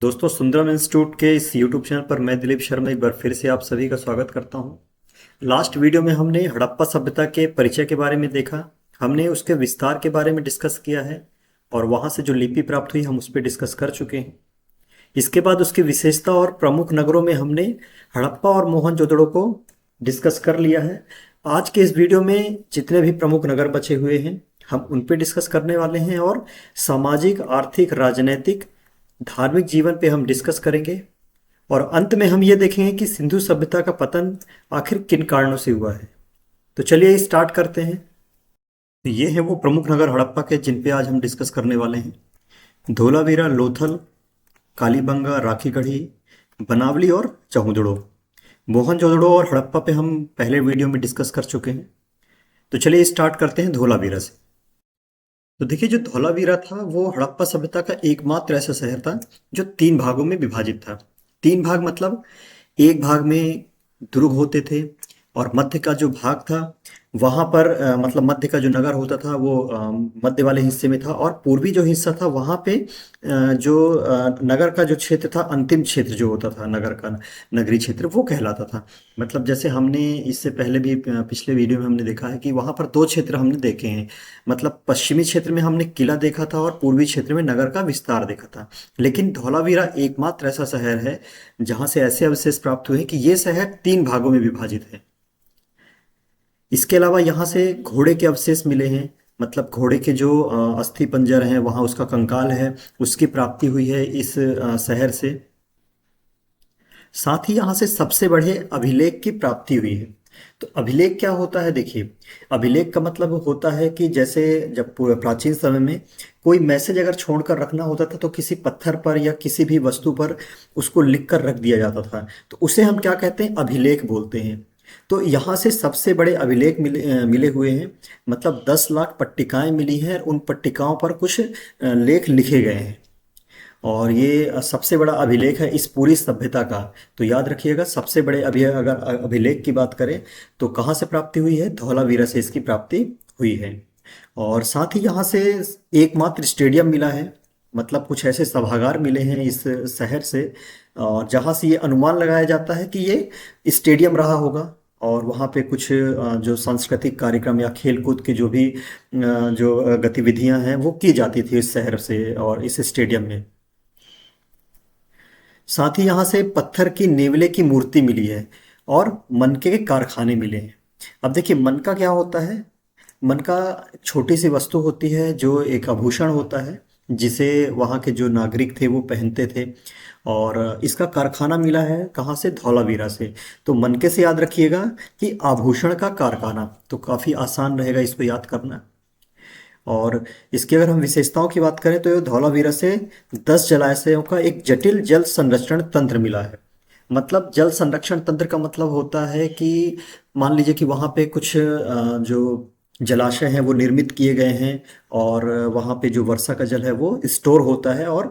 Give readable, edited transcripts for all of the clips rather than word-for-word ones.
दोस्तों, सुंदरम इंस्टीट्यूट के इस यूट्यूब चैनल पर मैं दिलीप शर्मा एक बार फिर से आप सभी का स्वागत करता हूं। लास्ट वीडियो में हमने हड़प्पा सभ्यता के परिचय के बारे में देखा। हमने उसके विस्तार के बारे में डिस्कस किया है और वहां से जो लिपि प्राप्त हुई हम उस पर डिस्कस कर चुके हैं। इसके बाद उसकी विशेषता और प्रमुख नगरों में हमने हड़प्पा और मोहनजोदड़ो को डिस्कस कर लिया है। आज के इस वीडियो में जितने भी प्रमुख नगर बचे हुए हैं हम उन पे डिस्कस करने वाले हैं और सामाजिक, आर्थिक, राजनैतिक, धार्मिक जीवन पे हम डिस्कस करेंगे। और अंत में हम ये देखेंगे कि सिंधु सभ्यता का पतन आखिर किन कारणों से हुआ है। तो चलिए स्टार्ट करते हैं। तो ये है वो प्रमुख नगर हड़प्पा के जिन पे आज हम डिस्कस करने वाले हैं। धोलावीरा, लोथल, कालीबंगा, राखीगढ़ी, बनावली और चहुंदड़ो। मोहनजोदड़ो और हड़प्पा पे हम पहले वीडियो में डिस्कस कर चुके हैं। तो चलिए स्टार्ट करते हैं धोलावीरा से। तो देखिए, जो धौलावीरा था वो हड़प्पा सभ्यता का एकमात्र ऐसा शहर था जो तीन भागों में विभाजित था। तीन भाग मतलब एक भाग में दुर्ग होते थे और मध्य का जो भाग था वहां पर मतलब मध्य का जो नगर होता था वो मध्य वाले हिस्से में था, और पूर्वी जो हिस्सा था वहां पे जो नगर का जो क्षेत्र था, अंतिम क्षेत्र जो होता था नगर का, नगरीय क्षेत्र, वो कहलाता था। मतलब जैसे हमने इससे पहले भी पिछले वीडियो में हमने देखा है कि वहां पर दो क्षेत्र हमने देखे हैं। मतलब पश्चिमी क्षेत्र में हमने किला देखा था और पूर्वी क्षेत्र में नगर का विस्तार देखा था। लेकिन धौलावीरा एकमात्र ऐसा शहर है जहां से ऐसे अवशेष प्राप्त हुए हैं कि ये शहर तीन भागों में विभाजित है। इसके अलावा यहाँ से घोड़े के अवशेष मिले हैं। मतलब घोड़े के जो अस्थि पंजर हैं, वहाँ उसका कंकाल है, उसकी प्राप्ति हुई है इस शहर से। साथ ही यहाँ से सबसे बड़े अभिलेख की प्राप्ति हुई है। तो अभिलेख क्या होता है? देखिए, अभिलेख का मतलब होता है कि जैसे जब प्राचीन समय में कोई मैसेज अगर छोड़कर रखना होता था तो किसी पत्थर पर या किसी भी वस्तु पर उसको लिख कर रख दिया जाता था, तो उसे हम क्या कहते हैं? अभिलेख बोलते हैं। तो यहाँ से सबसे बड़े अभिलेख मिले हुए हैं। मतलब 10 लाख पट्टिकाएं मिली हैं, उन पट्टिकाओं पर कुछ लेख लिखे गए हैं। और ये सबसे बड़ा अभिलेख है इस पूरी सभ्यता का। तो याद रखिएगा, सबसे बड़े अगर अभिलेख की बात करें तो कहाँ से प्राप्ति हुई है? धौलावीरा से इसकी प्राप्ति हुई है। और साथ ही यहाँ से एकमात्र स्टेडियम मिला है। मतलब कुछ ऐसे सभागार मिले हैं इस शहर से, और जहाँ से ये अनुमान लगाया जाता है कि ये स्टेडियम रहा होगा। और वहाँ पे कुछ जो सांस्कृतिक कार्यक्रम या खेल कूद की जो भी जो गतिविधियां हैं वो की जाती थी इस शहर से और इस स्टेडियम में। साथ ही यहाँ से पत्थर की नेवले की मूर्ति मिली है और मनके के कारखाने मिले हैं। अब देखिए, मनका क्या होता है? मनका एक छोटी सी वस्तु होती है जो एक आभूषण होता है जिसे वहाँ के जो नागरिक थे वो पहनते थे। और इसका कारखाना मिला है कहाँ से? धौलावीरा से। तो मनके से याद रखिएगा कि आभूषण का कारखाना, तो काफ़ी आसान रहेगा इसको याद करना। और इसकी अगर हम विशेषताओं की बात करें तो ये धौलावीरा से 10 जलाशयों का एक जटिल जल संरक्षण तंत्र मिला है। मतलब जल संरक्षण तंत्र का मतलब होता है कि मान लीजिए कि वहाँ पे कुछ जो जलाशय हैं वो निर्मित किए गए हैं, और वहाँ पे जो वर्षा का जल है वो स्टोर होता है, और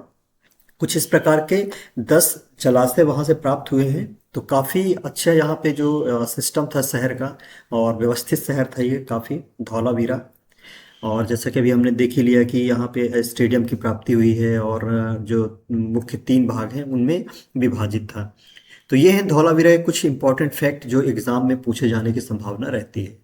कुछ इस प्रकार के 10 जलाशय वहाँ से प्राप्त हुए हैं। तो काफ़ी अच्छा यहाँ पे जो सिस्टम था शहर का, और व्यवस्थित शहर था ये काफ़ी, धौलावीरा। और जैसा कि अभी हमने देख ही लिया कि यहाँ पे स्टेडियम की प्राप्ति हुई है, और जो मुख्य तीन भाग हैं उनमें विभाजित था। तो ये है धौलावीरा के कुछ इंपॉर्टेंट फैक्ट जो एग्जाम में पूछे जाने की संभावना रहती है।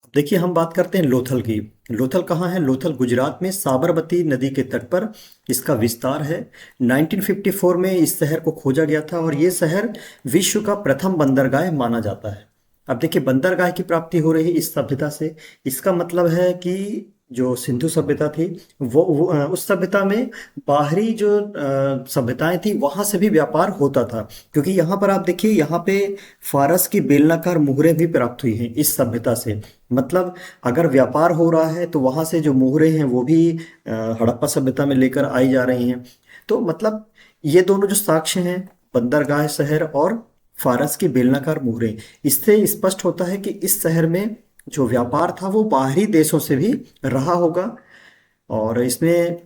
अब देखिए, हम बात करते हैं लोथल की। लोथल कहाँ है? लोथल गुजरात में साबरमती नदी के तट पर इसका विस्तार है। 1954 में इस शहर को खोजा गया था और ये शहर विश्व का प्रथम बंदरगाह माना जाता है। अब देखिए, बंदरगाह की प्राप्ति हो रही है इस सभ्यता से। इसका मतलब है कि जो सिंधु सभ्यता थी उस सभ्यता में बाहरी जो सभ्यताएं थी वहां से भी व्यापार होता था। क्योंकि यहाँ पर आप देखिए, यहाँ पे फारस की बेलनाकार मुहरें भी प्राप्त हुई हैं इस सभ्यता से। मतलब अगर व्यापार हो रहा है तो वहां से जो मुहरें हैं वो भी हड़प्पा सभ्यता में लेकर आई जा रही हैं। तो मतलब ये दोनों जो साक्ष्य हैं, बंदरगाह शहर और फारस की बेलनाकार मुहरें, इससे स्पष्ट होता है कि इस शहर में जो व्यापार था वो बाहरी देशों से भी रहा होगा। और इसमें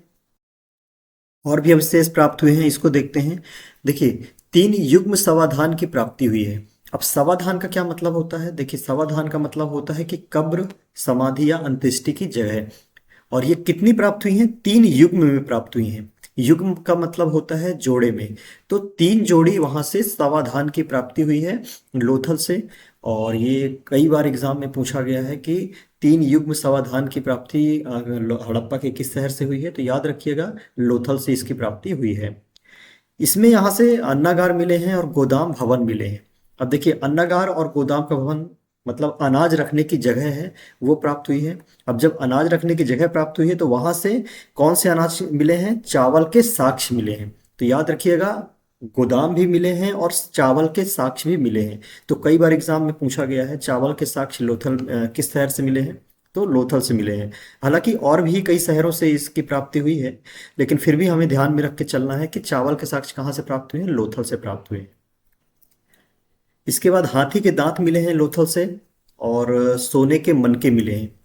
और भी अवशेष प्राप्त हुए हैं, इसको देखते हैं। देखिए, तीन युग्म समाधान की प्राप्ति हुई है। अब समाधान का क्या मतलब होता है? देखिए, समाधान का मतलब होता है कि कब्र, समाधि या अंत्येष्टि की जगह। और ये कितनी प्राप्त हुई हैं? तीन युग्म में प्राप्त हुई हैं। युग्म का मतलब होता है जोड़े में। तो 3 जोड़ी वहां से सावधान की प्राप्ति हुई है लोथल से। और ये कई बार एग्जाम में पूछा गया है कि 3 युग्म सावधान की प्राप्ति हड़प्पा के किस शहर से हुई है, तो याद रखिएगा लोथल से इसकी प्राप्ति हुई है। इसमें यहाँ से अन्नागार मिले हैं और गोदाम भवन मिले हैं। अब देखिए अन्नागार और गोदाम का भवन मतलब अनाज रखने की जगह है, वो प्राप्त हुई है। अब जब अनाज रखने की जगह प्राप्त हुई है तो वहां से कौन से अनाज मिले हैं, चावल के साक्ष्य मिले हैं। तो याद रखिएगा गोदाम भी मिले हैं और चावल के साक्ष्य भी मिले हैं। तो कई बार एग्जाम में पूछा गया है चावल के साक्ष्य लोथल किस शहर से मिले हैं, तो लोथल से मिले हैं। हालांकि और भी कई शहरों से इसकी प्राप्ति हुई है, लेकिन फिर भी हमें ध्यान में रख के चलना है कि चावल के साक्ष्य कहाँ से प्राप्त हुए हैं, लोथल से प्राप्त हुए हैं। इसके बाद हाथी के दांत मिले हैं लोथल से, और सोने के मनके मिले हैं।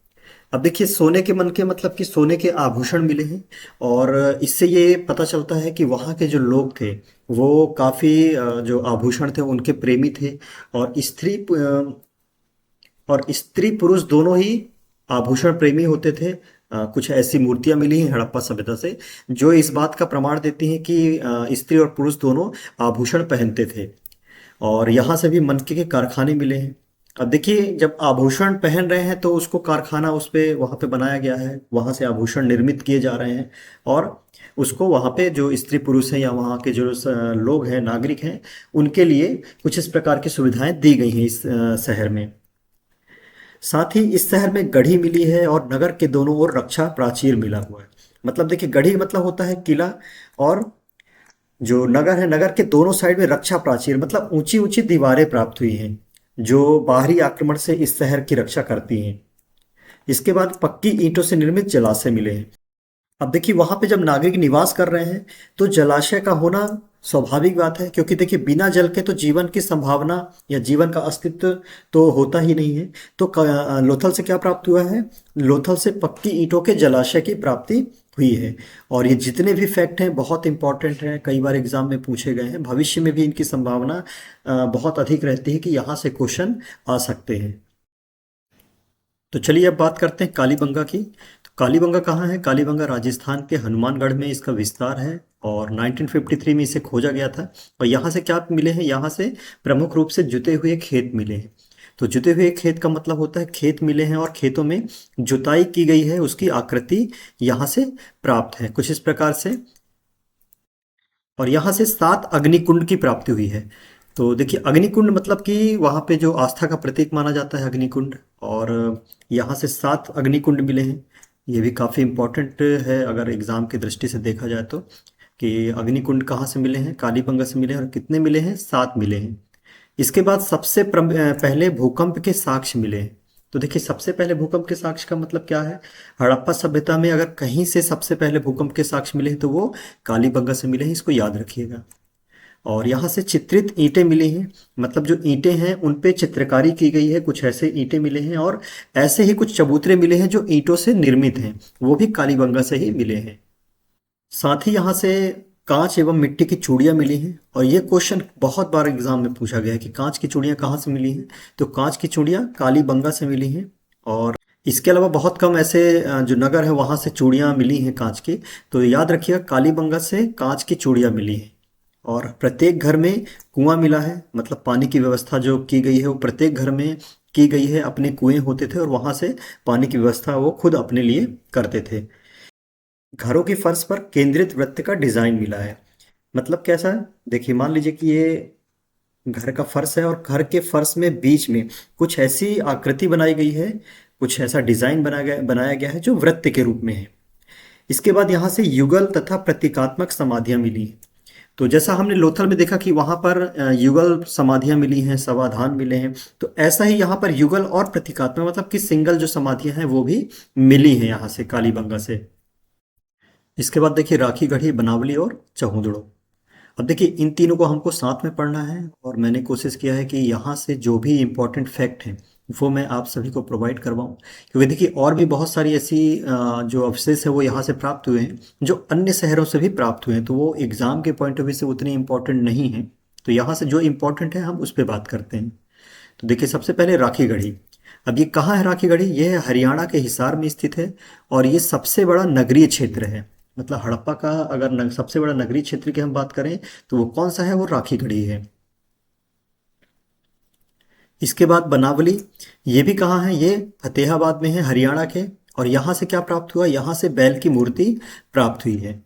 अब देखिए सोने के मनके मतलब कि सोने के आभूषण मिले हैं। और इससे ये पता चलता है कि वहाँ के जो लोग थे वो काफ़ी जो आभूषण थे उनके प्रेमी थे। और स्त्री पुरुष दोनों ही आभूषण प्रेमी होते थे। कुछ ऐसी मूर्तियां मिली हैं हड़प्पा सभ्यता से जो इस बात का प्रमाण देती हैं कि स्त्री और पुरुष दोनों आभूषण पहनते थे। और यहाँ से भी मनके के कारखाने मिले हैं। अब देखिए जब आभूषण पहन रहे हैं तो उसको कारखाना उस पे वहाँ पे बनाया गया है, वहाँ से आभूषण निर्मित किए जा रहे हैं। और उसको वहाँ पे जो स्त्री पुरुष हैं या वहाँ के जो लोग हैं नागरिक हैं उनके लिए कुछ इस प्रकार की सुविधाएं दी गई हैं इस शहर में। साथ ही इस शहर में गढ़ी मिली है और नगर के दोनों ओर रक्षा प्राचीर मिला हुआ है। मतलब देखिए गढ़ी मतलब होता है किला, और जो नगर है नगर के दोनों साइड में रक्षा प्राचीर मतलब ऊंची ऊंची दीवारें प्राप्त हुई हैं जो बाहरी आक्रमण से इस शहर की रक्षा करती हैं। इसके बाद पक्की ईंटों से निर्मित जलाशय मिले हैं। अब देखिए वहां पे जब नागरिक निवास कर रहे हैं तो जलाशय का होना स्वाभाविक बात है, क्योंकि देखिए बिना जल के तो जीवन की संभावना या जीवन का अस्तित्व तो होता ही नहीं है। तो लोथल से क्या प्राप्त हुआ है, लोथल से पक्की ईंटों के जलाशय की प्राप्ति हुई है। और ये जितने भी फैक्ट हैं बहुत इंपॉर्टेंट हैं, कई बार एग्जाम में पूछे गए हैं, भविष्य में भी इनकी संभावना बहुत अधिक रहती है कि यहाँ से क्वेश्चन आ सकते हैं। तो चलिए अब बात करते हैं कालीबंगा की। तो कालीबंगा कहाँ है, कालीबंगा राजस्थान के हनुमानगढ़ में इसका विस्तार है। और 1953 में इसे खोजा गया था। और यहाँ से क्या मिले हैं, यहाँ से प्रमुख रूप से जुते हुए खेत मिले हैं। तो जुते हुए खेत का मतलब होता है खेत मिले हैं और खेतों में जुताई की गई है, उसकी आकृति यहाँ से प्राप्त है कुछ इस प्रकार से। और यहाँ से 7 अग्निकुंड की प्राप्ति हुई है। तो देखिए अग्निकुंड मतलब कि वहाँ पे जो आस्था का प्रतीक माना जाता है अग्निकुंड। और यहाँ से 7 अग्निकुंड मिले हैं। ये भी काफ़ी इम्पोर्टेंट है अगर एग्ज़ाम की दृष्टि से देखा जाए तो, कि अग्निकुंड कहाँ से मिले हैं, कालीबंगा से मिले हैं। और कितने मिले हैं, 7 मिले हैं। इसके बाद सबसे पहले भूकंप के साक्ष्य मिले हैं। तो देखिए सबसे पहले भूकंप के साक्ष्य का मतलब क्या है, हड़प्पा सभ्यता में अगर कहीं से सबसे पहले भूकंप के साक्ष्य मिले हैं तो वो कालीबंगा से मिले हैं, इसको याद रखिएगा। और यहाँ से चित्रित ईंटें मिली हैं, मतलब जो ईंटें हैं उन पे चित्रकारी की गई है, कुछ ऐसे ईंटें मिले हैं। और ऐसे ही कुछ चबूतरे मिले हैं जो ईंटों से निर्मित हैं, वो भी कालीबंगा से ही मिले हैं। साथ ही यहाँ से कांच एवं मिट्टी की चूड़ियाँ मिली हैं। और ये क्वेश्चन बहुत बार एग्जाम में पूछा गया है कि कांच की चूड़ियाँ कहाँ से मिली हैं, तो कांच की चूड़ियाँ कालीबंगा से मिली हैं। और इसके अलावा बहुत कम ऐसे जो नगर है वहाँ से चूड़ियाँ मिली हैं कांच की। तो याद रखिएगा कालीबंगा से कांच की चूड़ियाँ मिली हैं। और प्रत्येक घर में कुआं मिला है, मतलब पानी की व्यवस्था जो की गई है वो प्रत्येक घर में की गई है। अपने कुएं होते थे और वहाँ से पानी की व्यवस्था वो खुद अपने लिए करते थे। घरों की फर्श पर केंद्रित वृत्त का डिजाइन मिला है। मतलब कैसा है, देखिए मान लीजिए कि ये घर का फर्श है और घर के फर्श में बीच में कुछ ऐसी आकृति बनाई गई है, कुछ ऐसा डिजाइन बनाया गया है जो वृत्त के रूप में है। इसके बाद यहाँ से युगल तथा प्रतीकात्मक समाधियां मिली हैं। तो जैसा हमने लोथल में देखा कि वहां पर युगल समाधियां मिली हैं, समाधान मिले हैं, तो ऐसा ही यहाँ पर युगल और प्रतीकात्मक मतलब कि सिंगल जो समाधियां हैं वो भी मिली हैं यहाँ से कालीबंगा से। इसके बाद देखिए राखी गढ़ी, बनावली और चहुंदड़ो। अब देखिए इन तीनों को हमको साथ में पढ़ना है और मैंने कोशिश किया है कि यहाँ से जो भी इम्पोर्टेंट फैक्ट हैं वो मैं आप सभी को प्रोवाइड करवाऊँ, क्योंकि देखिए और भी बहुत सारी ऐसी जो अवशेष है वो यहाँ से प्राप्त हुए हैं जो अन्य शहरों से भी प्राप्त हुए हैं, तो वो एग्जाम के पॉइंट ऑफ व्यू से उतने इम्पोर्टेंट नहीं है। तो यहाँ से जो इम्पोर्टेंट है हम उस पर बात करते हैं। तो देखिए सबसे पहले राखी गढ़ी। अब ये कहाँ है राखी गढ़ी, ये है हरियाणा के हिसार में स्थित है और ये सबसे बड़ा नगरीय क्षेत्र है। मतलब हड़प्पा का अगर सबसे बड़ा नगरीय क्षेत्र की हम बात करें तो वो कौन सा है, वो राखीगढ़ी है। इसके बाद बनावली, ये भी कहाँ है, ये फतेहाबाद में है, हरियाणा के। और यहाँ से क्या प्राप्त हुआ, यहाँ से बैल की मूर्ति प्राप्त हुई है।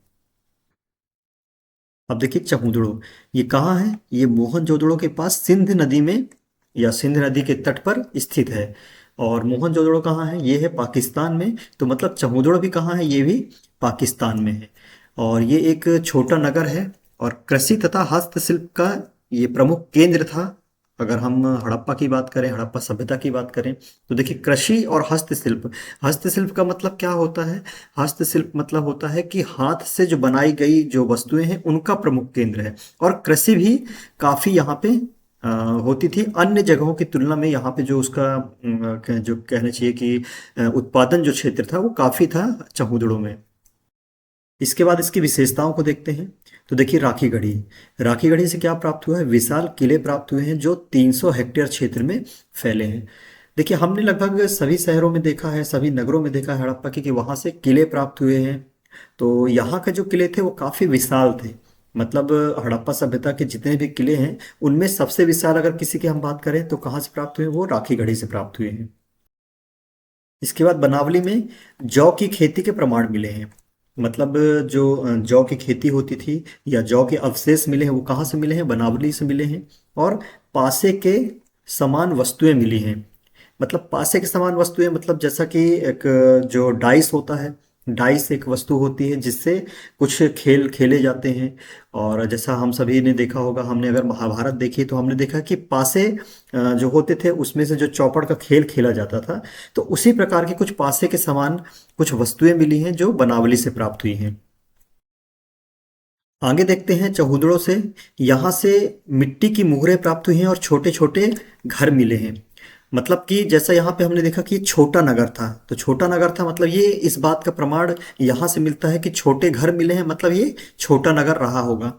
अब देखिए चमूदड़ो, ये कहाँ है, ये मोहनजोदड़ो के पास सिंध नदी में या सिंध नदी के तट पर स्थित है। और मोहनजोदड़ो कहाँ है, ये है पाकिस्तान में। तो मतलब चमूदड़ो भी कहाँ है, ये भी पाकिस्तान में है। और ये एक छोटा नगर है और कृषि तथा हस्तशिल्प का ये प्रमुख केंद्र था। अगर हम हड़प्पा की बात करें, हड़प्पा सभ्यता की बात करें, तो देखिए कृषि और हस्तशिल्प, हस्तशिल्प का मतलब क्या होता है, हस्तशिल्प मतलब होता है कि हाथ से जो बनाई गई जो वस्तुएं हैं उनका प्रमुख केंद्र है। और कृषि भी काफी यहाँ पे होती थी अन्य जगहों की तुलना में। यहाँ पे जो उसका जो कहना चाहिए कि उत्पादन जो क्षेत्र था वो काफी था चहुदड़ों में। इसके बाद इसकी विशेषताओं को देखते हैं। तो देखिए राखीगढ़ी, राखीगढ़ी से क्या प्राप्त हुआ है, विशाल किले प्राप्त हुए हैं जो 300 हेक्टेयर क्षेत्र में फैले हैं। देखिए हमने लगभग सभी शहरों में देखा है, सभी नगरों में देखा है हड़प्पा के कि वहाँ से किले प्राप्त हुए हैं। तो यहाँ के जो किले थे वो काफ़ी विशाल थे। मतलब हड़प्पा सभ्यता के जितने भी किले हैं उनमें सबसे विशाल अगर किसी की हम बात करें तो कहाँ से प्राप्त हुए, वो राखीगढ़ी से प्राप्त हुए हैं। इसके बाद बनावली में जौ की खेती के प्रमाण मिले हैं। मतलब जो जौ की खेती होती थी या जौ के अवशेष मिले हैं वो कहाँ से मिले हैं, बनावली से मिले हैं। और पासे के समान वस्तुएं मिली हैं। मतलब पासे के समान वस्तुएं मतलब जैसा कि एक जो डाइस होता है, डाइस एक वस्तु होती है जिससे कुछ खेल खेले जाते हैं। और जैसा हम सभी ने देखा होगा, हमने अगर महाभारत देखी तो हमने देखा कि पासे जो होते थे उसमें से जो चौपड़ का खेल खेला जाता था। तो उसी प्रकार के कुछ पासे के समान कुछ वस्तुएं मिली हैं जो बनावली से प्राप्त हुई हैं। आगे देखते हैं चहुदड़ों से, यहाँ से मिट्टी की मुहरें प्राप्त हुई हैं और छोटे छोटे घर मिले हैं। मतलब कि जैसा यहाँ पे हमने देखा कि ये छोटा नगर था, तो छोटा नगर था मतलब ये इस बात का प्रमाण यहाँ से मिलता है कि छोटे घर मिले हैं, मतलब ये छोटा नगर रहा होगा।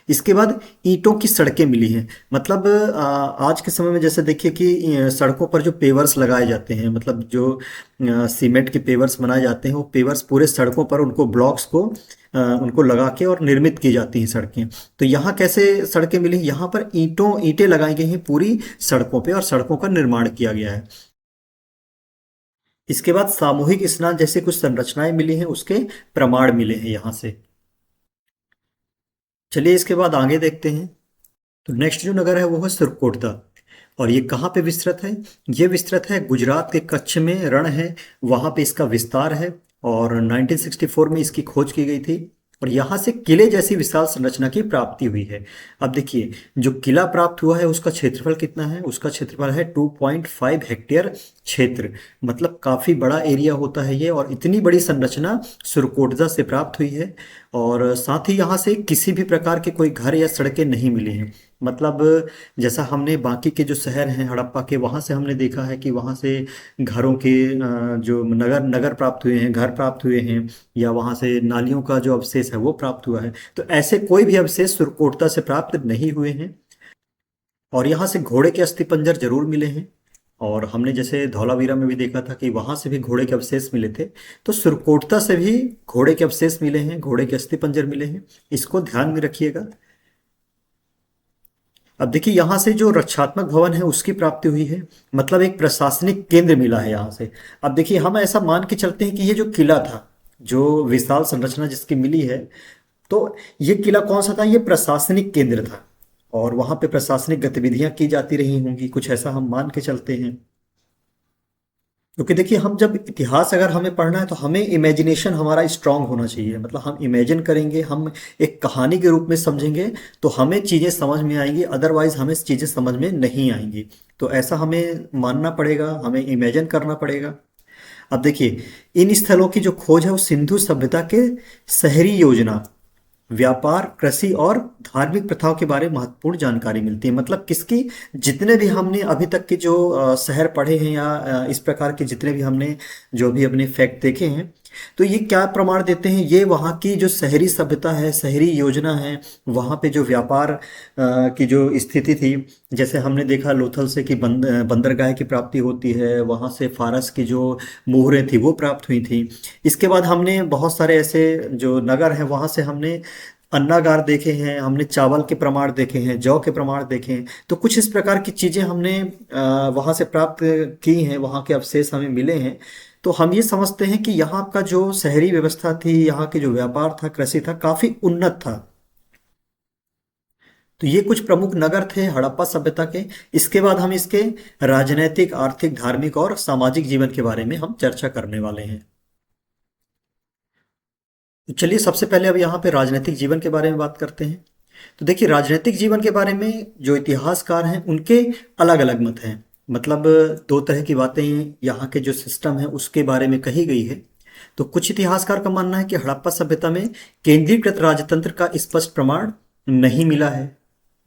इसके बाद ईंटों की सड़कें मिली हैं। मतलब आज के समय में जैसे देखिए कि सड़कों पर जो पेवर्स लगाए जाते हैं, मतलब जो सीमेंट के पेवर्स बनाए जाते हैं, वो पेवर्स पूरे सड़कों पर उनको ब्लॉक्स को उनको लगा के और निर्मित की जाती हैं सड़कें। तो यहाँ कैसे सड़कें मिली, यहाँ पर ईंटें लगाई गई हैं पूरी सड़कों पे और सड़कों का निर्माण किया गया है। इसके बाद सामूहिक स्नान जैसे कुछ संरचनाएं मिली हैं, उसके प्रमाण मिले हैं यहाँ से। चलिए इसके बाद आगे देखते हैं। तो नेक्स्ट जो नगर है वो है सुरकोटदा। और ये कहाँ पे विस्तृत है, ये विस्तृत है गुजरात के कच्छ में, रण है वहाँ पे इसका विस्तार है। और 1964 में इसकी खोज की गई थी। और यहाँ से किले जैसी विशाल संरचना की प्राप्ति हुई है। अब देखिए जो किला प्राप्त हुआ है उसका क्षेत्रफल कितना है, उसका क्षेत्रफल है 2.5 हेक्टेयर क्षेत्र। मतलब काफ़ी बड़ा एरिया होता है ये, और इतनी बड़ी संरचना सुरकोटदा से प्राप्त हुई है। और साथ ही यहाँ से किसी भी प्रकार के कोई घर या सड़कें नहीं मिली हैं। मतलब जैसा हमने बाकी के जो शहर हैं हड़प्पा के, वहाँ से हमने देखा है कि वहाँ से घरों के जो नगर नगर प्राप्त हुए हैं, घर प्राप्त हुए हैं, या वहाँ से नालियों का जो अवशेष है वो प्राप्त हुआ है। तो ऐसे कोई भी अवशेष सुरकोटता से प्राप्त नहीं हुए हैं। और यहाँ से घोड़े के अस्थिपंजर जरूर मिले हैं। और हमने जैसे धौलावीरा में भी देखा था कि वहाँ से भी घोड़े के अवशेष मिले थे। तो सुरकोटता से भी घोड़े के अवशेष मिले हैं, घोड़े के अस्थिपंजर मिले हैं, इसको ध्यान में रखिएगा। अब देखिए यहाँ से जो रक्षात्मक भवन है उसकी प्राप्ति हुई है। मतलब एक प्रशासनिक केंद्र मिला है यहाँ से। अब देखिए हम ऐसा मान के चलते हैं कि ये जो किला था, जो विशाल संरचना जिसकी मिली है, तो ये किला कौन सा था, ये प्रशासनिक केंद्र था। और वहां पे प्रशासनिक गतिविधियां की जाती रही होंगी, कुछ ऐसा हम मान के चलते हैं। क्योंकि देखिए हम जब इतिहास अगर हमें पढ़ना है तो हमें इमेजिनेशन हमारा स्ट्रांग होना चाहिए। मतलब हम इमेजिन करेंगे, हम एक कहानी के रूप में समझेंगे तो हमें चीज़ें समझ में आएंगी, अदरवाइज हमें चीज़ें समझ में नहीं आएंगी। तो ऐसा हमें मानना पड़ेगा, हमें इमेजिन करना पड़ेगा। अब देखिए इन स्थलों की जो खोज है वो सिंधु सभ्यता के शहरी योजना, व्यापार, कृषि और धार्मिक प्रथाओं के बारे में महत्वपूर्ण जानकारी मिलती है। मतलब किसकी, जितने भी हमने अभी तक के जो शहर पढ़े हैं या इस प्रकार के जितने भी हमने जो भी अपने फैक्ट देखे हैं, तो ये क्या प्रमाण देते हैं, ये वहाँ की जो शहरी सभ्यता है, शहरी योजना है, वहाँ पे जो व्यापार की जो स्थिति थी, जैसे हमने देखा लोथल से कि बंदरगाह की प्राप्ति होती है, वहाँ से फारस की जो मोहरें थी वो प्राप्त हुई थी। इसके बाद हमने बहुत सारे ऐसे जो नगर हैं वहाँ से हमने अन्नागार देखे हैं, हमने चावल के प्रमाण देखे हैं, जौ के प्रमाण देखे हैं। तो कुछ इस प्रकार की चीज़ें हमने वहाँ से प्राप्त की हैं, वहाँ के अवशेष हमें मिले हैं। तो हम ये समझते हैं कि यहाँ का जो शहरी व्यवस्था थी, यहाँ के जो व्यापार था, कृषि था, काफ़ी उन्नत था। तो ये कुछ प्रमुख नगर थे हड़प्पा सभ्यता के। इसके बाद हम इसके राजनैतिक, आर्थिक, धार्मिक और सामाजिक जीवन के बारे में हम चर्चा करने वाले हैं। तो चलिए सबसे पहले अब यहाँ पे राजनीतिक जीवन के बारे में बात करते हैं। तो देखिए राजनीतिक जीवन के बारे में जो इतिहासकार हैं उनके अलग अलग मत हैं। मतलब दो तरह की बातें यहाँ के जो सिस्टम है उसके बारे में कही गई है। तो कुछ इतिहासकार का मानना है कि हड़प्पा सभ्यता में केंद्रीकृत राजतंत्र का स्पष्ट प्रमाण नहीं मिला है।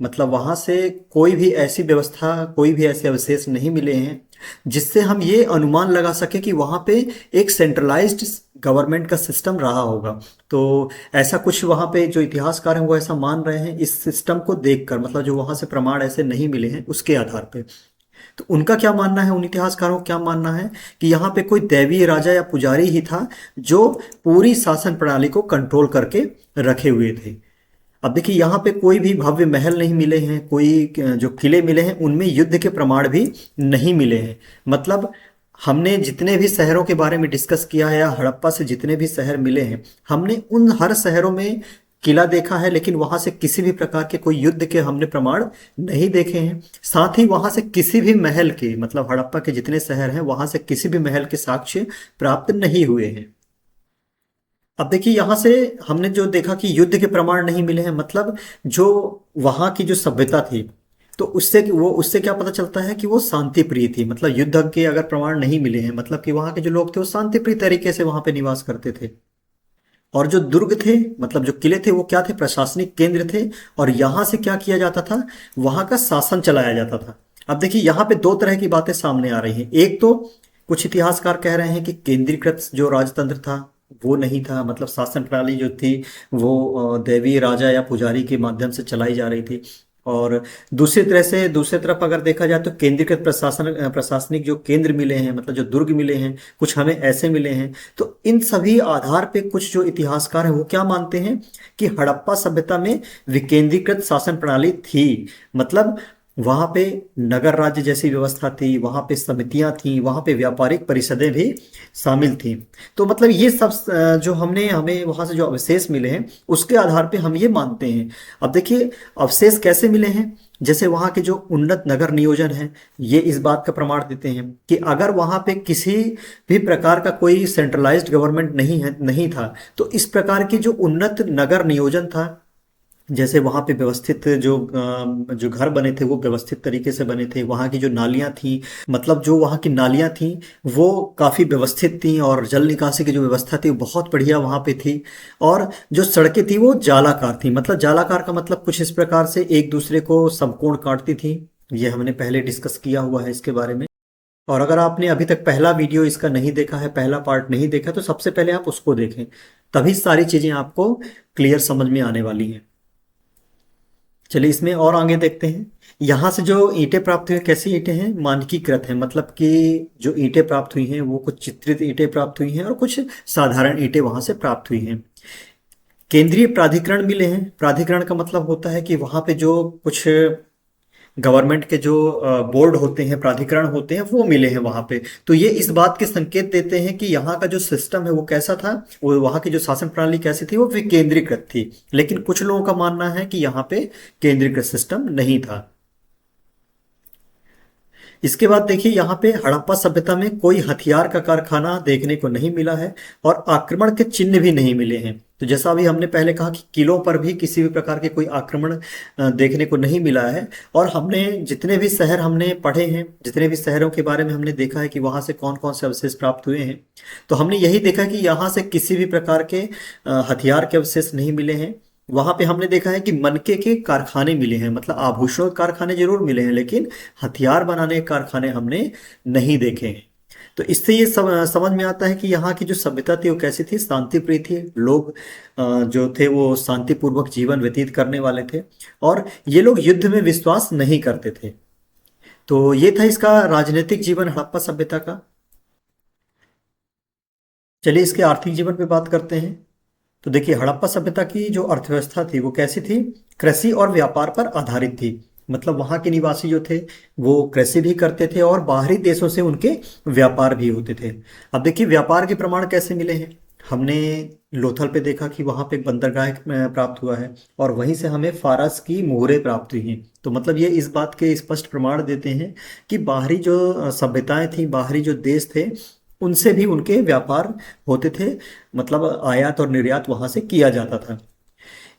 मतलब वहां से कोई भी ऐसी व्यवस्था, कोई भी ऐसे अवशेष नहीं मिले हैं जिससे हम ये अनुमान लगा सके कि वहां पे एक सेंट्रलाइज्ड गवर्नमेंट का सिस्टम रहा होगा। तो ऐसा कुछ वहां पे जो इतिहासकार हैं वो ऐसा मान रहे हैं इस सिस्टम को देखकर, मतलब जो वहां से प्रमाण ऐसे नहीं मिले हैं उसके आधार पे। तो उनका क्या मानना है, उन इतिहासकारों का क्या मानना है कि यहाँ पे कोई दैवीय राजा या पुजारी ही था जो पूरी शासन प्रणाली को कंट्रोल करके रखे हुए थे। अब देखिए यहाँ पे कोई भी भव्य महल नहीं मिले हैं, कोई जो किले मिले हैं उनमें युद्ध के प्रमाण भी नहीं मिले हैं। मतलब हमने जितने भी शहरों के बारे में डिस्कस किया है या हड़प्पा से जितने भी शहर मिले हैं, हमने उन हर शहरों में किला देखा है, लेकिन वहां से किसी भी प्रकार के कोई युद्ध के हमने प्रमाण नहीं देखे हैं। साथ ही वहां से किसी भी महल के, मतलब हड़प्पा के जितने शहर हैं वहां से किसी भी महल के साक्ष्य प्राप्त नहीं हुए हैं। अब देखिए यहाँ से हमने जो देखा कि युद्ध के प्रमाण नहीं मिले हैं, मतलब जो वहाँ की जो सभ्यता थी, तो उससे क्या पता चलता है कि वो शांति प्रिय थी। मतलब युद्ध के अगर प्रमाण नहीं मिले हैं, मतलब कि वहाँ के जो लोग थे वो शांति प्रिय तरीके से वहाँ पे निवास करते थे। और जो दुर्ग थे, मतलब जो किले थे, वो क्या थे, प्रशासनिक केंद्र थे। और यहाँ से क्या किया जाता था, वहाँ का शासन चलाया जाता था। अब देखिए यहाँ पे दो तरह की बातें सामने आ रही हैं। एक तो कुछ इतिहासकार कह रहे हैं कि केंद्रीकृत जो राजतंत्र था वो नहीं था, मतलब शासन प्रणाली जो थी वो दैवीय राजा या पुजारी के माध्यम से चलाई जा रही थी। और दूसरी तरफ अगर देखा जाए तो केंद्रीकृत प्रशासनिक जो केंद्र मिले हैं, मतलब जो दुर्ग मिले हैं, कुछ हमें ऐसे मिले हैं। तो इन सभी आधार पे कुछ जो इतिहासकार हैं वो क्या मानते हैं कि हड़प्पा सभ्यता में विकेंद्रीकृत शासन प्रणाली थी। मतलब वहां पे नगर राज्य जैसी व्यवस्था थी, वहां पे समितियां थी, वहां पे व्यापारिक परिषदें भी शामिल थी। तो मतलब ये सब जो हमें वहां से जो अवशेष मिले हैं उसके आधार पे हम ये मानते हैं। अब देखिए अवशेष कैसे मिले हैं, जैसे वहां के जो उन्नत नगर नियोजन है ये इस बात का प्रमाण देते हैं कि अगर वहां पे किसी भी प्रकार का कोई सेंट्रलाइज्ड गवर्नमेंट नहीं था, तो इस प्रकार की जो उन्नत नगर नियोजन था, जैसे वहाँ पे व्यवस्थित जो घर बने थे वो व्यवस्थित तरीके से बने थे। वहाँ की जो नालियाँ थी, मतलब जो वहाँ की नालियाँ थी वो काफ़ी व्यवस्थित थी, और जल निकासी की जो व्यवस्था थी वो बहुत बढ़िया वहाँ पे थी। और जो सड़कें थी वो जालाकार थी, मतलब जालाकार का मतलब कुछ इस प्रकार से एक दूसरे को समकोण काटती थी। ये हमने पहले डिस्कस किया हुआ है इसके बारे में। और अगर आपने अभी तक पहला वीडियो इसका नहीं देखा है, पहला पार्ट नहीं देखा, तो सबसे पहले आप उसको देखें, तभी सारी चीज़ें आपको क्लियर समझ में आने वाली हैं। चलिए इसमें और आगे देखते हैं। यहाँ से जो ईंटें प्राप्त हुई, कैसी ईंटें हैं, मानकीकृत हैं। मतलब कि जो ईंटें प्राप्त हुई हैं वो कुछ चित्रित ईंटें प्राप्त हुई हैं और कुछ साधारण ईंटें वहाँ से प्राप्त हुई हैं। केंद्रीय प्राधिकरण मिले हैं। प्राधिकरण का मतलब होता है कि वहाँ पे जो कुछ गवर्नमेंट के जो बोर्ड होते हैं, प्राधिकरण होते हैं, वो मिले हैं वहाँ पे। तो ये इस बात के संकेत देते हैं कि यहाँ का जो सिस्टम है वो कैसा था, वो वहाँ की जो शासन प्रणाली कैसी थी, वो विकेंद्रीकृत थी। लेकिन कुछ लोगों का मानना है कि यहाँ पे केंद्रीकृत सिस्टम नहीं था। इसके बाद देखिए यहाँ पे हड़प्पा सभ्यता में कोई हथियार का कारखाना देखने को नहीं मिला है और आक्रमण के चिन्ह भी नहीं मिले हैं। तो जैसा अभी हमने पहले कहा कि किलों पर भी किसी भी प्रकार के कोई आक्रमण देखने को नहीं मिला है। और हमने जितने भी शहर हमने पढ़े हैं, जितने भी शहरों के बारे में हमने देखा है कि वहाँ से कौन कौन से अवशेष प्राप्त हुए हैं, तो हमने यही देखा कि यहाँ से किसी भी प्रकार के हथियार के अवशेष नहीं मिले हैं। वहां पे हमने देखा है कि मनके के कारखाने मिले हैं, मतलब आभूषणों के कारखाने जरूर मिले हैं, लेकिन हथियार बनाने के कारखाने हमने नहीं देखे हैं। तो इससे ये समझ में आता है कि यहाँ की जो सभ्यता थी वो कैसी थी, शांति प्रिय थी। लोग जो थे वो शांतिपूर्वक जीवन व्यतीत करने वाले थे, और ये लोग युद्ध में विश्वास नहीं करते थे। तो ये था इसका राजनीतिक जीवन हड़प्पा सभ्यता का। चलिए इसके आर्थिक जीवन पे बात करते हैं। तो देखिए हड़प्पा सभ्यता की जो अर्थव्यवस्था थी वो कैसी थी, कृषि और व्यापार पर आधारित थी। मतलब वहाँ के निवासी जो थे वो कृषि भी करते थे और बाहरी देशों से उनके व्यापार भी होते थे। अब देखिए व्यापार के प्रमाण कैसे मिले हैं। हमने लोथल पे देखा कि वहाँ पे एक बंदरगाह प्राप्त हुआ है, और वहीं से हमें फारस की मोहरें प्राप्त हुई हैं। तो मतलब ये इस बात के स्पष्ट प्रमाण देते हैं कि बाहरी जो सभ्यताएं थी, बाहरी जो देश थे, उनसे भी उनके व्यापार होते थे। मतलब आयात और निर्यात वहां से किया जाता था।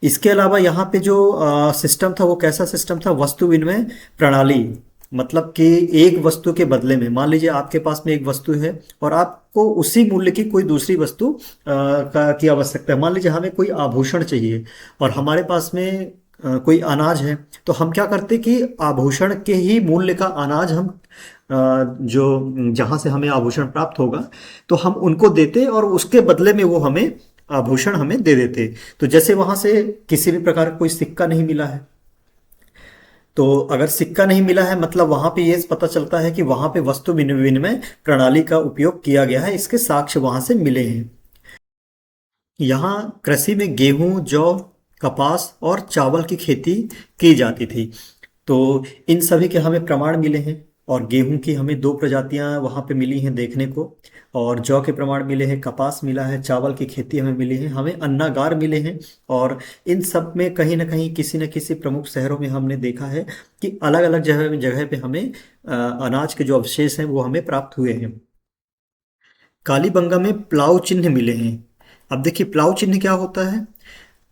इसके अलावा यहाँ पे जो सिस्टम था वो कैसा सिस्टम था, वस्तु विनिमय प्रणाली। मतलब कि एक वस्तु के बदले में, मान लीजिए आपके पास में एक वस्तु है और आपको उसी मूल्य की कोई दूसरी वस्तु की आवश्यकता है। मान लीजिए हमें कोई आभूषण चाहिए और हमारे पास में कोई अनाज है, तो हम क्या करते कि आभूषण के ही मूल्य का अनाज हम जो जहाँ से हमें आभूषण प्राप्त होगा तो हम उनको देते, और उसके बदले में वो हमें आभूषण हमें दे देते। तो जैसे वहां से किसी भी प्रकार का कोई सिक्का नहीं मिला है, तो अगर सिक्का नहीं मिला है मतलब वहां पे ये पता चलता है कि वहां पे वस्तु विनिमय प्रणाली का उपयोग किया गया है, इसके साक्ष्य वहां से मिले हैं। यहाँ कृषि में गेहूं, जौ, कपास और चावल की खेती की जाती थी। तो इन सभी के हमें प्रमाण मिले हैं, और गेहूं की हमें दो प्रजातियां वहां पे मिली हैं देखने को, और जौ के प्रमाण मिले हैं, कपास मिला है, चावल की खेती हमें मिली है, हमें अन्नागार मिले हैं। और इन सब में कहीं ना कहीं किसी न किसी प्रमुख शहरों में हमने देखा है कि अलग अलग जगह जगह पे हमें अनाज के जो अवशेष हैं वो हमें प्राप्त हुए हैं। कालीबंगा में प्लाव चिन्ह मिले हैं। अब देखिए प्लाव चिन्ह क्या होता है।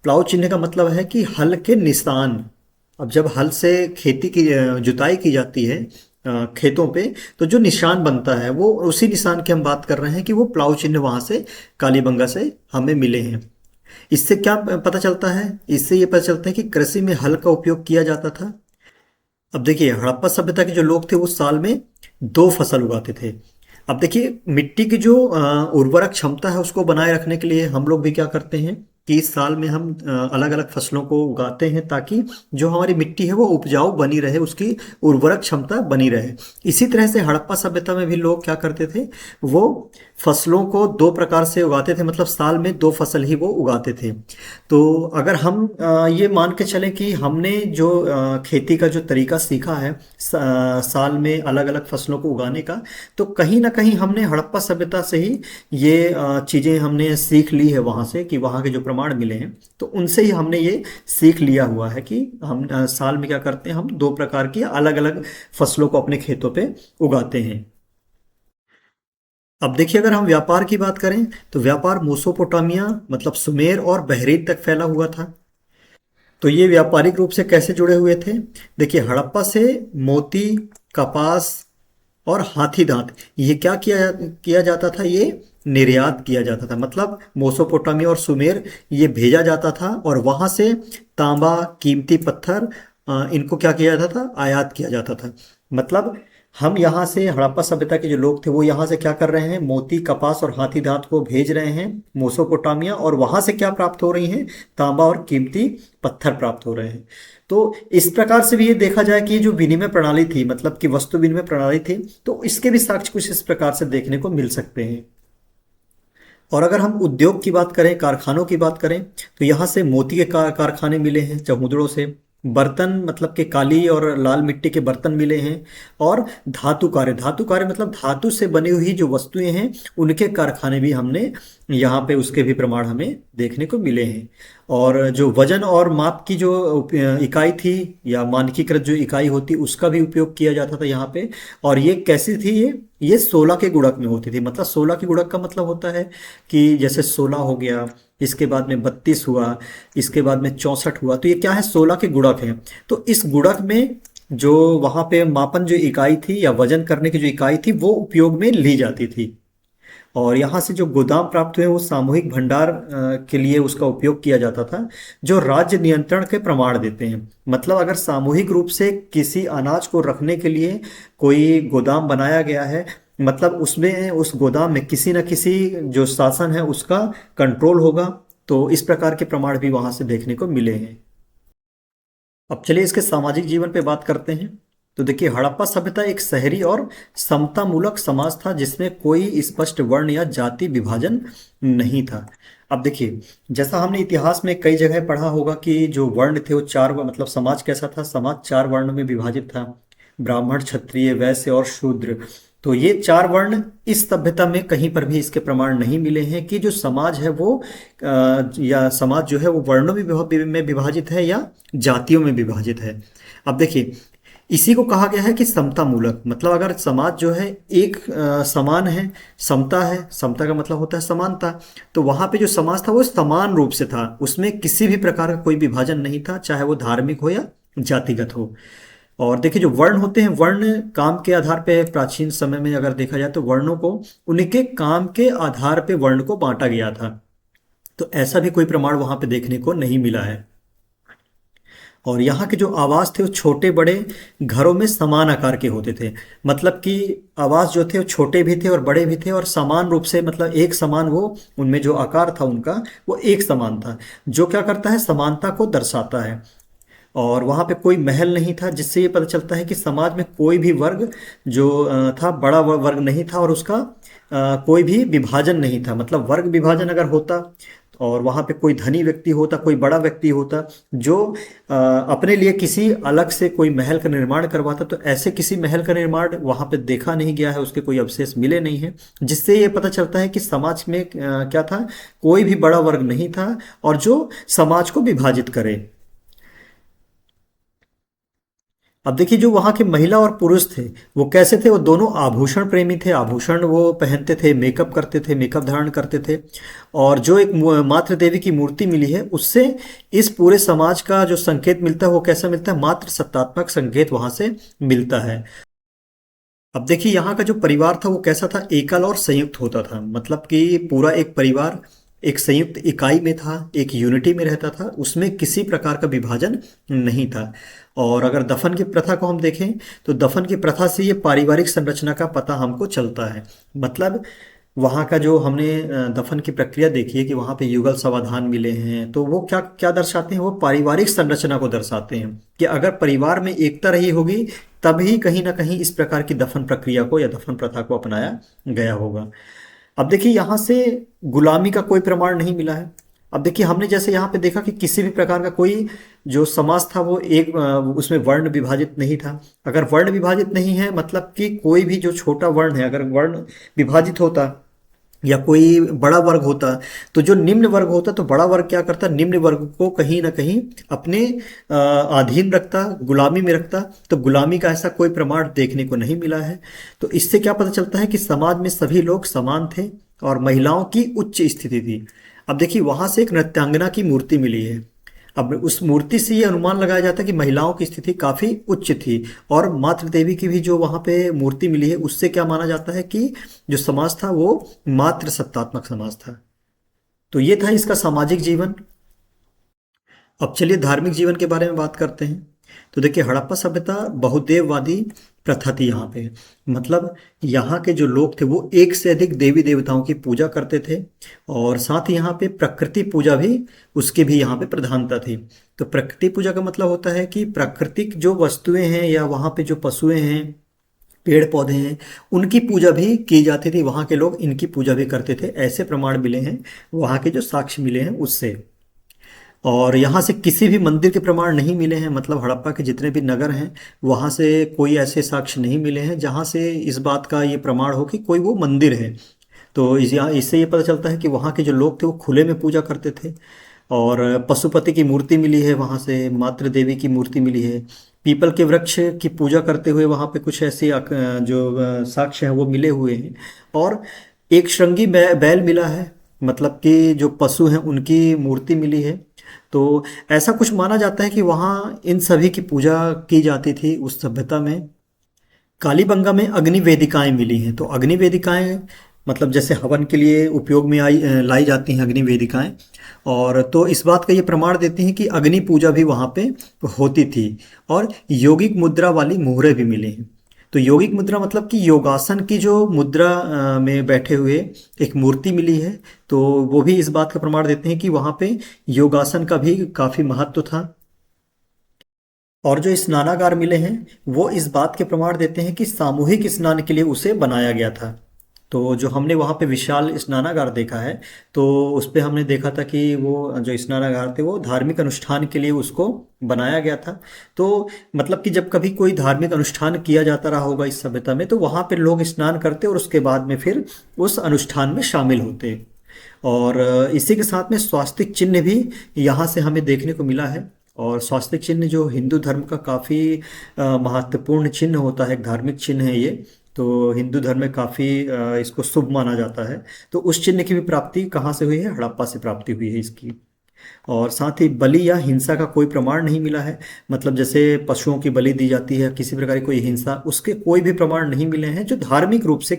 प्लाव चिन्ह का मतलब है कि हल के निशान। अब जब हल से खेती की जुताई की जाती है खेतों पे, तो जो निशान बनता है वो उसी निशान की हम बात कर रहे हैं कि वो प्लाव चिन्ह वहां से कालीबंगा से हमें मिले हैं। इससे क्या पता चलता है, इससे ये पता चलता है कि कृषि में हल का उपयोग किया जाता था। अब देखिए हड़प्पा सभ्यता के जो लोग थे वो साल में दो फसल उगाते थे। अब देखिए मिट्टी की जो उर्वरक क्षमता है उसको बनाए रखने के लिए हम लोग भी क्या करते हैं कि इस साल में हम अलग अलग फसलों को उगाते हैं, ताकि जो हमारी मिट्टी है वो उपजाऊ बनी रहे, उसकी उर्वरक क्षमता बनी रहे। इसी तरह से हड़प्पा सभ्यता में भी लोग क्या करते थे, वो फसलों को दो प्रकार से उगाते थे, मतलब साल में दो फसल ही वो उगाते थे। तो अगर हम ये मान के चलें कि हमने जो खेती का जो तरीका सीखा है साल में अलग अलग फसलों को उगाने का, तो कहीं ना कहीं हमने हड़प्पा सभ्यता से ही ये चीज़ें हमने सीख ली है वहाँ से, कि वहाँ के जो प्रमाण मिले हैं तो उनसे ही हमने ये सीख लिया हुआ है कि हम साल में क्या करते हैं, हम दो प्रकार की अलग अलग फसलों को अपने खेतों पे उगाते हैं। अब देखिए अगर हम व्यापार की बात करें तो व्यापार मेसोपोटामिया मतलब सुमेर और बहरीन तक फैला हुआ था। तो ये व्यापारिक रूप से कैसे जुड़े हुए थे। देखिए हड़प्पा से मोती, कपास और हाथी दांत ये क्या किया जाता था, ये निर्यात किया जाता था। मतलब मेसोपोटामिया और सुमेर ये भेजा जाता था, और वहां से तांबा, कीमती पत्थर, इनको क्या किया जाता था, आयात किया जाता था। मतलब हम यहाँ से हड़प्पा सभ्यता के जो लोग थे वो यहाँ से क्या कर रहे हैं, मोती, कपास और हाथी दांत को भेज रहे हैं मेसोपोटामिया, और वहां से क्या प्राप्त हो रही हैं, तांबा और कीमती पत्थर प्राप्त हो रहे हैं। तो इस प्रकार से भी ये देखा जाए कि ये जो विनिमय प्रणाली थी, मतलब कि वस्तु विनिमय प्रणाली थी, तो इसके भी साक्ष्य कुछ इस प्रकार से देखने को मिल सकते हैं। और अगर हम उद्योग की बात करें, कारखानों की बात करें, तो यहाँ से मोती के कारखाने मिले हैं चमुद्रों से। बर्तन मतलब कि काली और लाल मिट्टी के बर्तन मिले हैं। और धातु कार्य मतलब धातु से बनी हुई जो वस्तुएं हैं उनके कारखाने भी हमने यहाँ पे, उसके भी प्रमाण हमें देखने को मिले हैं। और जो वजन और माप की जो इकाई थी या मानकीकृत जो इकाई होती उसका भी उपयोग किया जाता था यहाँ पे। और ये कैसी थी, ये 16 के गुणक में होती थी। मतलब 16 के गुणक का मतलब होता है कि जैसे 16 हो गया, इसके बाद में 32 हुआ, इसके बाद में 64 हुआ, तो ये क्या है, 16 के गुणक है। तो इस गुणक में जो वहां पे मापन जो इकाई थी या वजन करने की जो इकाई थी वो उपयोग में ली जाती थी। और यहाँ से जो गोदाम प्राप्त हुए वो सामूहिक भंडार के लिए उसका उपयोग किया जाता था, जो राज्य नियंत्रण के प्रमाण देते हैं। मतलब अगर सामूहिक रूप से किसी अनाज को रखने के लिए कोई गोदाम बनाया गया है, मतलब उसमें उस गोदाम में किसी न किसी जो शासन है उसका कंट्रोल होगा। तो इस प्रकार के प्रमाण भी वहां से देखने को मिले हैं। अब चलिए इसके सामाजिक जीवन पे बात करते हैं। तो देखिए हड़प्पा सभ्यता एक शहरी और समतामूलक समाज था जिसमें कोई स्पष्ट वर्ण या जाति विभाजन नहीं था। अब देखिए जैसा हमने इतिहास में कई जगह पढ़ा होगा कि जो वर्ण थे वो चार, मतलब समाज कैसा था, समाज चार वर्ण में विभाजित था। ब्राह्मण, क्षत्रिय, वैश्य और शूद्र। तो ये चार वर्ण इस सभ्यता में कहीं पर भी इसके प्रमाण नहीं मिले हैं कि जो समाज है वो या समाज जो है वो वर्णों में विभाजित है या जातियों में विभाजित है। अब देखिए इसी को कहा गया है कि समतामूलक, मतलब अगर समाज जो है एक समान है, समता है, समता का मतलब होता है समानता। तो वहां पे जो समाज था वो समान रूप से था, उसमें किसी भी प्रकार का कोई विभाजन नहीं था, चाहे वो धार्मिक हो या जातिगत हो। और देखिए जो वर्ण होते हैं, वर्ण काम के आधार पे प्राचीन समय में अगर देखा जाए तो वर्णों को उनके काम के आधार पे वर्ण को बांटा गया था। तो ऐसा भी कोई प्रमाण वहां पे देखने को नहीं मिला है। और यहाँ के जो आवास थे वो छोटे बड़े घरों में समान आकार के होते थे। मतलब कि आवास जो थे वो छोटे भी थे और बड़े भी थे और समान रूप से, मतलब एक समान, वो उनमें जो आकार था उनका वो एक समान था, जो क्या करता है समानता को दर्शाता है। और वहाँ पे कोई महल नहीं था, जिससे ये पता चलता है कि समाज में कोई भी वर्ग जो था बड़ा वर्ग नहीं था और उसका कोई भी विभाजन नहीं था। मतलब वर्ग विभाजन अगर होता और वहाँ पे कोई धनी व्यक्ति होता, कोई बड़ा व्यक्ति होता जो अपने लिए किसी अलग से कोई महल का निर्माण करवाता, तो ऐसे किसी महल का निर्माण वहाँ पे देखा नहीं गया है, उसके कोई अवशेष मिले नहीं है। जिससे ये पता चलता है कि समाज में क्या था, कोई भी बड़ा वर्ग नहीं था और जो समाज को विभाजित करे। अब देखिए जो वहाँ के महिला और पुरुष थे वो कैसे थे, वो दोनों आभूषण प्रेमी थे, आभूषण वो पहनते थे, मेकअप करते थे, मेकअप धारण करते थे। और जो एक मातृ देवी की मूर्ति मिली है उससे इस पूरे समाज का जो संकेत मिलता है वो कैसा मिलता है, मातृ सत्तात्मक संकेत वहां से मिलता है। अब देखिए यहाँ का जो परिवार था वो कैसा था, एकल और संयुक्त होता था। मतलब कि पूरा एक परिवार एक संयुक्त इकाई में था, एक यूनिटी में रहता था, उसमें किसी प्रकार का विभाजन नहीं था। और अगर दफन की प्रथा को हम देखें तो दफन की प्रथा से ये पारिवारिक संरचना का पता हमको चलता है। मतलब वहाँ का जो हमने दफन की प्रक्रिया देखी है कि वहाँ पे युगल समाधान मिले हैं, तो वो क्या क्या दर्शाते हैं, वो पारिवारिक संरचना को दर्शाते हैं कि अगर परिवार में एकता रही होगी तभी कहीं ना कहीं इस प्रकार की दफन प्रक्रिया को या दफन प्रथा को अपनाया गया होगा। अब देखिए यहाँ से गुलामी का कोई प्रमाण नहीं मिला है। अब देखिए हमने जैसे यहाँ पे देखा कि किसी भी प्रकार का कोई जो समाज था वो एक उसमें वर्ण विभाजित नहीं था। अगर वर्ण विभाजित नहीं है मतलब कि कोई भी जो छोटा वर्ण है, अगर वर्ण विभाजित होता या कोई बड़ा वर्ग होता, तो जो निम्न वर्ग होता तो बड़ा वर्ग क्या करता, निम्न वर्ग को कहीं ना कहीं अपने अधीन रखता, गुलामी में रखता। तो गुलामी का ऐसा कोई प्रमाण देखने को नहीं मिला है। तो इससे क्या पता चलता है कि समाज में सभी लोग समान थे और महिलाओं की उच्च स्थिति थी। अब देखिए वहां से एक नृत्यांगना की मूर्ति मिली है। अब उस मूर्ति से ये अनुमान लगाया जाता है कि महिलाओं की स्थिति काफी उच्च थी। और मातृ देवी की भी जो वहां पे मूर्ति मिली है उससे क्या माना जाता है कि जो समाज था वो मातृ सत्तात्मक समाज था। तो ये था इसका सामाजिक जीवन। अब चलिए धार्मिक जीवन के बारे में बात करते हैं। तो देखिए हड़प्पा सभ्यता बहुदेववादी प्रथा थी यहाँ पे। मतलब यहाँ के जो लोग थे वो एक से अधिक देवी देवताओं की पूजा करते थे और साथ ही यहाँ पे प्रकृति पूजा भी, उसकी भी यहाँ पे प्रधानता थी। तो प्रकृति पूजा का मतलब होता है कि प्राकृतिक जो वस्तुएं हैं या वहाँ पे जो पशुएं हैं, पेड़ पौधे हैं, उनकी पूजा भी की जाती थी। वहाँ के लोग इनकी पूजा भी करते थे, ऐसे प्रमाण मिले हैं वहाँ के जो साक्ष्य मिले हैं उससे। और यहाँ से किसी भी मंदिर के प्रमाण नहीं मिले हैं। मतलब हड़प्पा के जितने भी नगर हैं वहाँ से कोई ऐसे साक्ष्य नहीं मिले हैं जहाँ से इस बात का ये प्रमाण हो कि कोई वो मंदिर है। तो इससे ये पता चलता है कि वहाँ के जो लोग थे वो खुले में पूजा करते थे। और पशुपति की मूर्ति मिली है वहाँ से, मातृ देवी की मूर्ति मिली है, पीपल के वृक्ष की पूजा करते हुए वहाँ पे कुछ ऐसे जो साक्ष्य हैं वो मिले हुए हैं। और एक श्रृंगी बैल मिला है, मतलब कि जो पशु हैं उनकी मूर्ति मिली है। तो ऐसा कुछ माना जाता है कि वहाँ इन सभी की पूजा की जाती थी उस सभ्यता में। कालीबंगा में अग्नि वेदिकाएं मिली हैं। तो अग्नि वेदिकाएं मतलब जैसे हवन के लिए उपयोग में लाई जाती हैं अग्नि वेदिकाएं। और तो इस बात का ये प्रमाण देती हैं कि अग्नि पूजा भी वहाँ पे होती थी। और यौगिक मुद्रा वाली मुहरें भी मिली हैं। तो योगिक मुद्रा मतलब कि योगासन की जो मुद्रा में बैठे हुए एक मूर्ति मिली है। तो वो भी इस बात का प्रमाण देते हैं कि वहाँ पे योगासन का भी काफ़ी महत्व था। और जो स्नानागार मिले हैं वो इस बात के प्रमाण देते हैं कि सामूहिक स्नान के लिए उसे बनाया गया था। तो जो हमने वहाँ पे विशाल स्नानागार देखा है, तो उस पे हमने देखा था कि वो जो स्नानागार थे वो धार्मिक अनुष्ठान के लिए उसको बनाया गया था। तो मतलब कि जब कभी कोई धार्मिक अनुष्ठान किया जाता रहा होगा इस सभ्यता में, तो वहाँ पे लोग स्नान करते और उसके बाद में फिर उस अनुष्ठान में शामिल होते। और इसी के साथ में स्वास्तिक चिन्ह भी यहाँ से हमें देखने को मिला है। और स्वास्तिक चिन्ह जो हिंदू धर्म का काफ़ी महत्वपूर्ण चिन्ह होता है, एक धार्मिक चिन्ह है ये। तो हिंदू धर्म में काफ़ी इसको शुभ माना जाता है। तो उस चिन्ह की भी प्राप्ति कहाँ से हुई है? हड़प्पा से प्राप्ति हुई है इसकी। और साथ ही बलि या हिंसा का कोई प्रमाण नहीं मिला है। मतलब जैसे पशुओं की बलि दी जाती है, किसी प्रकार की कोई हिंसा, उसके कोई भी प्रमाण नहीं मिले हैं। जो धार्मिक रूप से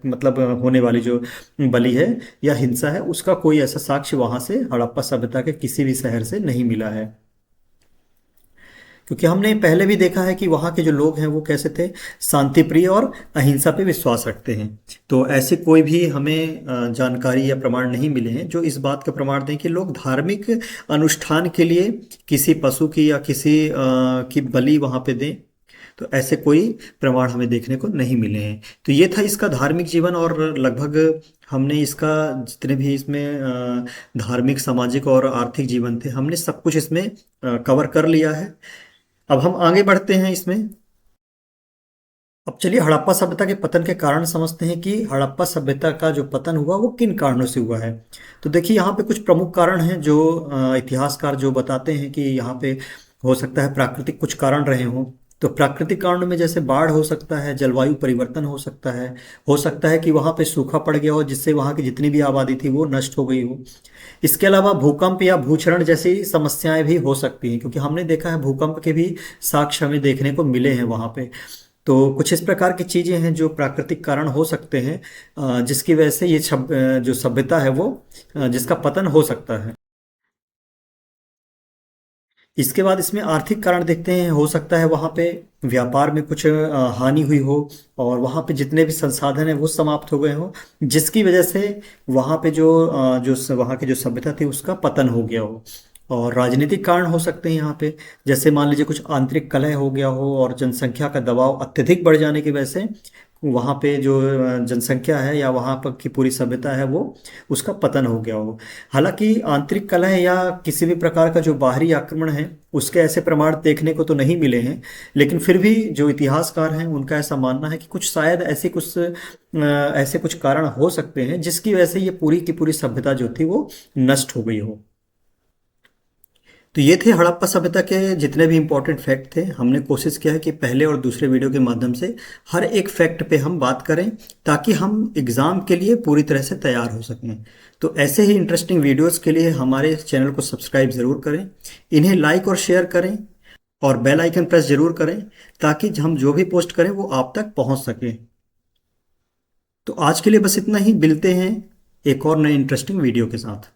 मतलब होने वाली जो बलि है या हिंसा है, उसका कोई ऐसा साक्ष्य वहां से हड़प्पा सभ्यता के किसी भी शहर से नहीं मिला है। क्योंकि हमने पहले भी देखा है कि वहाँ के जो लोग हैं वो कैसे थे, शांति प्रिय और अहिंसा पे विश्वास रखते हैं। तो ऐसे कोई भी हमें जानकारी या प्रमाण नहीं मिले हैं जो इस बात का प्रमाण दें कि लोग धार्मिक अनुष्ठान के लिए किसी पशु की या किसी की बलि वहाँ पे दें। तो ऐसे कोई प्रमाण हमें देखने को नहीं मिले हैं। तो ये था इसका धार्मिक जीवन। और लगभग हमने इसका जितने भी इसमें धार्मिक, सामाजिक और आर्थिक जीवन थे, हमने सब कुछ इसमें कवर कर लिया है। अब हम आगे बढ़ते हैं इसमें। अब चलिए हड़प्पा सभ्यता के पतन के कारण समझते हैं कि हड़प्पा सभ्यता का जो पतन हुआ वो किन कारणों से हुआ है। तो देखिए यहाँ पे कुछ प्रमुख कारण हैं जो इतिहासकार जो बताते हैं कि यहाँ पे हो सकता है प्राकृतिक कुछ कारण रहे हों। तो प्राकृतिक कारणों में जैसे बाढ़ हो सकता है, जलवायु परिवर्तन हो सकता है कि वहाँ पे सूखा पड़ गया हो जिससे वहाँ की जितनी भी आबादी थी वो नष्ट हो गई हो। इसके अलावा भूकंप या भूक्षरण जैसी समस्याएं भी हो सकती हैं, क्योंकि हमने देखा है भूकंप के भी साक्ष्य हमें देखने को मिले हैं वहाँ पे। तो कुछ इस प्रकार की चीजें हैं जो प्राकृतिक कारण हो सकते हैं, जिसकी वजह से ये जो सभ्यता है वो जिसका पतन हो सकता है। इसके बाद इसमें आर्थिक कारण देखते हैं। हो सकता है वहाँ पे व्यापार में कुछ हानि हुई हो और वहाँ पे जितने भी संसाधन हैं वो समाप्त हो गए हो, जिसकी वजह से वहाँ पे वहाँ की जो सभ्यता थी उसका पतन हो गया हो। और राजनीतिक कारण हो सकते हैं यहाँ पे, जैसे मान लीजिए कुछ आंतरिक कलह हो गया हो और जनसंख्या का दबाव अत्यधिक बढ़ जाने की वजह से वहाँ पे जो जनसंख्या है या वहाँ पर की पूरी सभ्यता है वो उसका पतन हो गया हो। हालांकि आंतरिक कलह या किसी भी प्रकार का जो बाहरी आक्रमण है उसके ऐसे प्रमाण देखने को तो नहीं मिले हैं, लेकिन फिर भी जो इतिहासकार हैं उनका ऐसा मानना है कि कुछ शायद ऐसे कुछ कारण हो सकते हैं जिसकी वजह से ये पूरी की पूरी सभ्यता जो थी वो नष्ट हो गई हो। तो ये थे हड़प्पा सभ्यता के जितने भी इम्पोर्टेंट फैक्ट थे। हमने कोशिश किया है कि पहले और दूसरे वीडियो के माध्यम से हर एक फैक्ट पे हम बात करें ताकि हम एग्ज़ाम के लिए पूरी तरह से तैयार हो सकें। तो ऐसे ही इंटरेस्टिंग वीडियोस के लिए हमारे चैनल को सब्सक्राइब ज़रूर करें, इन्हें लाइक और शेयर करें और बेल आइकन प्रेस ज़रूर करें ताकि हम जो भी पोस्ट करें वो आप तक पहुंच सके। तो आज के लिए बस इतना ही, मिलते हैं एक और नए इंटरेस्टिंग वीडियो के साथ।